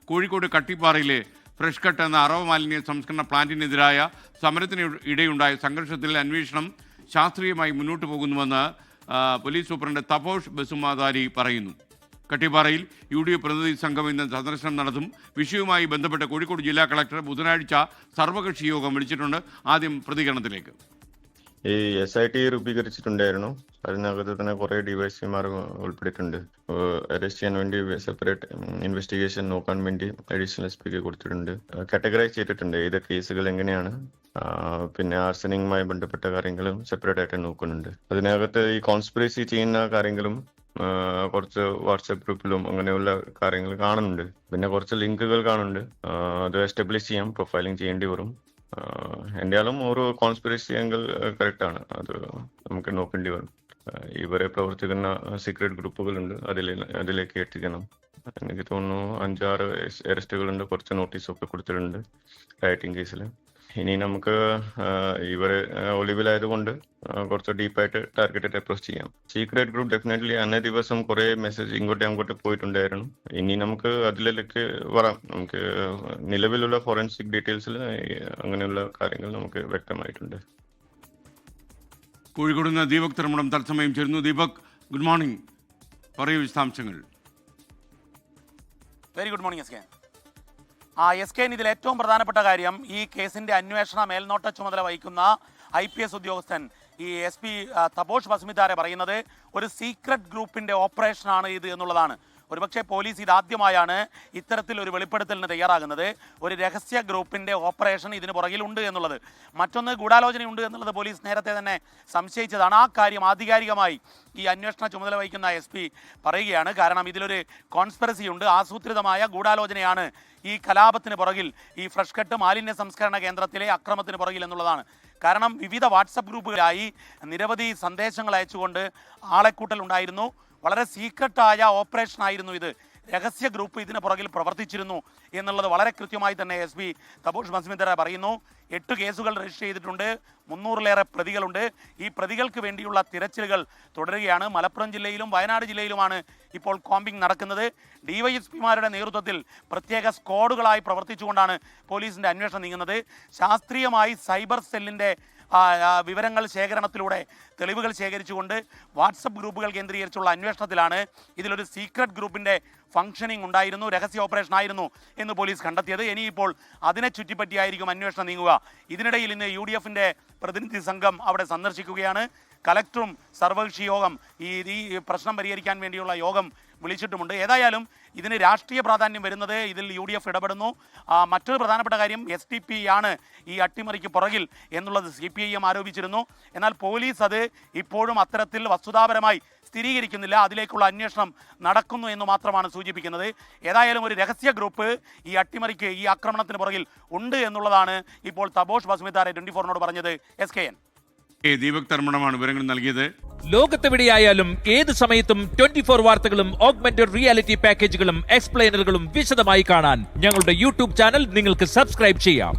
Kozhikode കട്ടിപ്പാറയിലെ fresh cut എന്ന അറവ് മാലിന്യ സംസ്കരണ പ്ലാന്റിനെതിരായ സമരത്തിന് ഇടയുണ്ടായ സംഘർഷത്തിൽ അന്വേഷണം ശാസ്ത്രീയമായി മുന്നോട്ട് പോകുന്നുവെന്ന് പോലീസ് സൂപ്രണ്ട് തപോഷ് ബസുമാതാരി പറയുന്നു. കട്ടിപ്പാറയിൽ UDF പ്രതിനിധി സംഘം ഇന്ന് സന്ദർശനം നടത്തും. വിഷയവുമായി ബന്ധപ്പെട്ട് കോഴിക്കോട് ജില്ലാ കളക്ടർ ബുധനാഴ്ച സർവകക്ഷി യോഗം വിളിച്ചിട്ടുണ്ട്. ആദ്യം പ്രതികരണത്തിലേക്ക്. ഈ SIT രൂപീകരിച്ചിട്ടുണ്ടായിരുന്നു. അതിനകത്ത് തന്നെ കുറേ ഡിവൈഎസ്പിമാർ ഉൾപ്പെട്ടിട്ടുണ്ട്. അറസ്റ്റ് ചെയ്യാൻ വേണ്ടി സെപ്പറേറ്റ് ഇൻവെസ്റ്റിഗേഷൻ നോക്കാൻ വേണ്ടി അഡീഷണൽ SP കൊടുത്തിട്ടുണ്ട്. കാറ്റഗറൈസ് ചെയ്തിട്ടുണ്ട് ഏത് കേസുകൾ എങ്ങനെയാണ്, പിന്നെ ആർസനിങ്ങുമായി ബന്ധപ്പെട്ട കാര്യങ്ങളും സെപ്പറേറ്റ് ആയിട്ട് നോക്കുന്നുണ്ട്. അതിനകത്ത് ഈ കോൺസ്പിറസി ചെയ്യുന്ന കാര്യങ്ങളും കുറച്ച് വാട്സാപ്പ് ഗ്രൂപ്പിലും അങ്ങനെയുള്ള കാര്യങ്ങൾ കാണുന്നുണ്ട്. പിന്നെ കുറച്ച് ലിങ്കുകൾ കാണുന്നുണ്ട്. അത് എസ്റ്റാബ്ലിഷ് ചെയ്യാം, പ്രൊഫൈലിംഗ് ചെയ്യേണ്ടി വരും. എന്തായാലും ഒരു കോൺസ്പിറസി ആംഗിൾ കറക്റ്റാണ്, അത് നമുക്ക് നോക്കേണ്ടി വരും. ഇവരെ പ്രവർത്തിക്കുന്ന സീക്രട്ട് ഗ്രൂപ്പുകളുണ്ട്, അതിലേക്ക് എത്തിക്കണം. എനിക്ക് തോന്നുന്നു 5-6 അറസ്റ്റുകളുണ്ട്, കുറച്ച് നോട്ടീസൊക്കെ കൊടുത്തിട്ടുണ്ട് റൈറ്റിംഗ് കേസിൽ. ഇനി നമുക്ക് ഇവരെ ഒളിവിലായതുകൊണ്ട് കുറച്ച് ഡീപ്പായിട്ട് ടാർഗറ്റഡ് അപ്രോച്ച് ചെയ്യാം. സീക്രട്ട് ഗ്രൂപ്പ് ഡെഫിനറ്റ്ലി അന്നേ ദിവസം കുറേ മെസ്സേജ് അങ്ങോട്ട് പോയിട്ടുണ്ടായിരുന്നു. ഇനി നമുക്ക് അതിലേക്ക് വരാം. നമുക്ക് നിലവിലുള്ള ഫോറൻസിക് ഡീറ്റെയിൽസിൽ അങ്ങനെയുള്ള കാര്യങ്ങൾ നമുക്ക് വ്യക്തമായിട്ടുണ്ട്. കോഴിക്കോട് നിന്ന് ദീപക് തിരുമണം തത്സമയം ചേരുന്നു. Deepak, good morning. പറയൂ വിശദാംശങ്ങൾ. Very good morning SK. ഇതിൽ ഏറ്റവും പ്രധാനപ്പെട്ട കാര്യം, ഈ കേസിന്റെ അന്വേഷണ മേൽനോട്ട ചുമതല വഹിക്കുന്ന IPS ഉദ്യോഗസ്ഥൻ ഈ SP തപോഷ് ബസുമാതാരി പറയുന്നത് ഒരു സീക്രട്ട് ഗ്രൂപ്പിന്റെ ഓപ്പറേഷനാണ് ഇത് എന്നുള്ളതാണ്. ഒരുപക്ഷെ പോലീസ് ഇതാദ്യമായാണ് ഇത്തരത്തിൽ ഒരു വെളിപ്പെടുത്തലിന് തയ്യാറാകുന്നത്. ഒരു രഹസ്യ ഗ്രൂപ്പിന്റെ ഓപ്പറേഷൻ ഇതിന് പുറകിലുണ്ട് എന്നുള്ളത്. മറ്റൊന്ന് ഗൂഢാലോചനയുണ്ട് എന്നുള്ളത് പോലീസ് നേരത്തെ തന്നെ സംശയിച്ചതാണ്. ആ കാര്യം ആധികാരികമായി ഈ അന്വേഷണ ചുമതല വഹിക്കുന്ന SP പറയുകയാണ്. കാരണം ഇതിലൊരു കോൺസ്പിറസി ഉണ്ട്, ആസൂത്രിതമായ ഗൂഢാലോചനയാണ് ഈ കലാപത്തിന് പുറകിൽ, ഈ ഫ്രഷ് കട്ട് മാലിന്യ സംസ്കരണ കേന്ദ്രത്തിലെ അക്രമത്തിന് പുറകിൽ എന്നുള്ളതാണ്. കാരണം വിവിധ വാട്സപ്പ് ഗ്രൂപ്പുകളായി നിരവധി സന്ദേശങ്ങൾ അയച്ചുകൊണ്ട് ആളെക്കൂട്ടൽ ഉണ്ടായിരുന്നു. വളരെ സീക്രട്ടായ ഓപ്പറേഷൻ ആയിരുന്നു ഇത്. രഹസ്യ ഗ്രൂപ്പ് ഇതിന് പുറകിൽ പ്രവർത്തിച്ചിരുന്നു എന്നുള്ളത് വളരെ കൃത്യമായി തന്നെ SP തപോഷ് ബസുമാതാരി പറയുന്നു. 8 കേസുകൾ രജിസ്റ്റർ ചെയ്തിട്ടുണ്ട്, 300-ലേറെ പ്രതികളുണ്ട്. ഈ പ്രതികൾക്ക് വേണ്ടിയുള്ള തിരച്ചിലുകൾ തുടരുകയാണ്. മലപ്പുറം ജില്ലയിലും വയനാട് ജില്ലയിലുമാണ് ഇപ്പോൾ കോമ്പിംഗ് നടക്കുന്നത്. DYSPമാരുടെ നേതൃത്വത്തിൽ പ്രത്യേക സ്ക്വാഡുകളായി പ്രവർത്തിച്ചുകൊണ്ടാണ് പോലീസിൻ്റെ അന്വേഷണം നീങ്ങുന്നത്. ശാസ്ത്രീയമായി സൈബർ സെല്ലിൻ്റെ വിവരങ്ങൾ ശേഖരണത്തിലൂടെ തെളിവുകൾ ശേഖരിച്ചുകൊണ്ട് വാട്സപ്പ് ഗ്രൂപ്പുകൾ കേന്ദ്രീകരിച്ചുള്ള അന്വേഷണത്തിലാണ് ഇതിലൊരു സീക്രട്ട് ഗ്രൂപ്പിൻ്റെ ഫംഗ്ഷനിങ് ഉണ്ടായിരുന്നു, രഹസ്യ ഓപ്പറേഷൻ ആയിരുന്നു എന്ന് പോലീസ് കണ്ടെത്തിയത്. ഇനിയിപ്പോൾ അതിനെ ചുറ്റിപ്പറ്റിയായിരിക്കും അന്വേഷണം നീങ്ങുക. ഇതിനിടയിൽ ഇന്ന് UDFന്റെ പ്രതിനിധി സംഘം അവിടെ സന്ദർശിക്കുകയാണ്. കലക്ടറും സർവകക്ഷി യോഗം ഈ പ്രശ്നം പരിഹരിക്കാൻ വേണ്ടിയുള്ള യോഗം വിളിച്ചിട്ടുമുണ്ട്. ഏതായാലും ഇതിന് രാഷ്ട്രീയ പ്രാധാന്യം വരുന്നത് ഇതിൽ UDF ഇടപെടുന്നു. മറ്റൊരു പ്രധാനപ്പെട്ട കാര്യം, SDP ആണ് ഈ അട്ടിമറിക്ക് പുറകിൽ എന്നുള്ളത് CPIM ആരോപിച്ചിരുന്നു. എന്നാൽ പോലീസ് അത് ഇപ്പോഴും അത്തരത്തിൽ വസ്തുതാപരമായി സ്ഥിരീകരിക്കുന്നില്ല. അതിലേക്കുള്ള അന്വേഷണം നടക്കുന്നു എന്ന് മാത്രമാണ് സൂചിപ്പിക്കുന്നത്. ഏതായാലും ഒരു രഹസ്യ ഗ്രൂപ്പ് ഈ അട്ടിമറിക്ക്, ഈ ആക്രമണത്തിന് പുറകിൽ ഉണ്ട് എന്നുള്ളതാണ് ഇപ്പോൾ തപോഷ് ബസുമാതാരി 24നോട് പറഞ്ഞത്. SKN ദീപക് തർമ്മണമാണ് വിവരങ്ങൾ നൽകിയത്. ലോകത്തെവിടെയായാലും ഏത് സമയത്തും 24 വാർത്തകളും ഓഗ്മെന്റഡ് റിയാലിറ്റി പാക്കേജുകളും എക്സ്പ്ലെയിനറുകളും വിശദമായി കാണാൻ ഞങ്ങളുടെ YouTube ചാനൽ നിങ്ങൾക്ക് സബ്സ്ക്രൈബ് ചെയ്യാം.